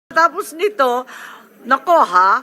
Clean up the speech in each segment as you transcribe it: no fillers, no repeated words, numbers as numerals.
Tapos nito, nako ha,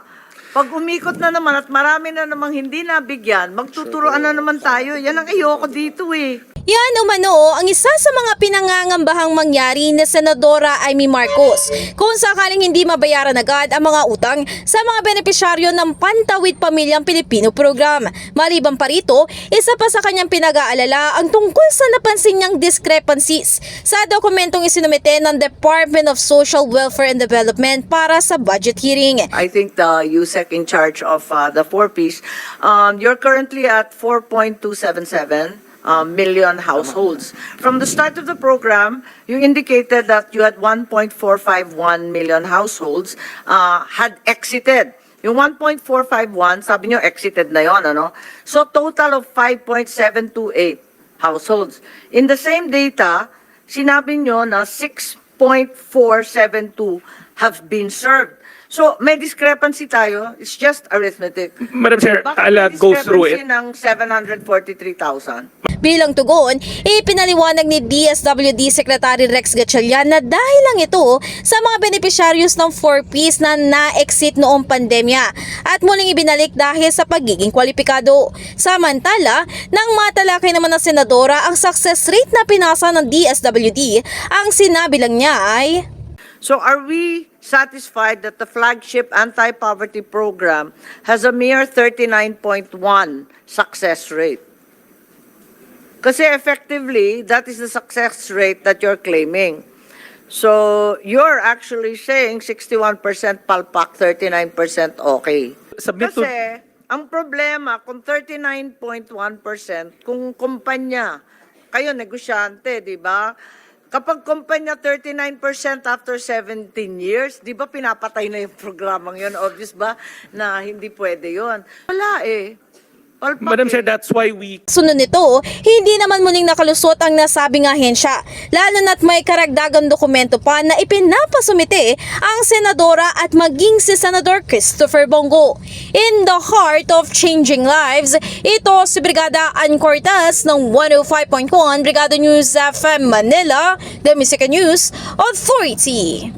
pag umikot na naman at marami na namang hindi nabigyan, magtuturoan na naman tayo. Yan ang ayoko dito eh. Yan umano ang isa sa mga pinangangambahang mangyari na Senadora Amy Marcos kung sakaling hindi mabayaran agad ang mga utang sa mga benepisyaryo ng Pantawid Pamilyang Pilipino program. Maliban pa rito, isa pa sa kanyang pinag-aalala ang tungkol sa napansin niyang discrepancies sa dokumentong isinumite ng Department of Social Welfare and Development para sa budget hearing. I think the USEC in charge of the 4Ps, you're currently at 4.277 million households. From the start of the program, you indicated that you had 1.451 million households had exited. Yung 1.451, sabi nyo exited na yon, ano? So total of 5.728 households. In the same data, sinabi nyo na 6.472 have been served. So, may discrepancy tayo. It's just arithmetic. Madam Chair, Bakit I'll may go through it. discrepancy ng 743,000? Bilang tugon, ipinaliwanag ni DSWD Secretary Rex Gatchalian na dahil lang ito sa mga benepisyaryos ng 4Ps na na-exit noong pandemya at muling ibinalik dahil sa pagiging kwalipikado. Samantala, nang matalakay naman ng Senadora ang success rate na pinasa ng DSWD, ang sinabi lang niya ay... So are we satisfied that the flagship anti-poverty program has a mere 39.1 success rate? Kasi effectively, that is the success rate that you're claiming. So you're actually saying 61% palpak, 39% okay. Submit to... Kasi ang problema kung 39.1%, kung kumpanya, kayo negosyante, di ba? Kapag kumpanya 39% after 17 years, di ba pinapatay na yung programang yun? Obvious ba na hindi pwede yun? Wala eh. Palpak Madam Chair, eh. that's why we... Sunod nito, hindi naman muling nakalusot ang nasabing ahensya, lalo na't may karagdagang dokumento pa na ipinapasumite ang Senadora at maging si Senador Christopher Bongo. In the heart of changing lives, ito si Brigada Ann Cortez ng 105.1 Brigada News FM Manila, the Music News Authority.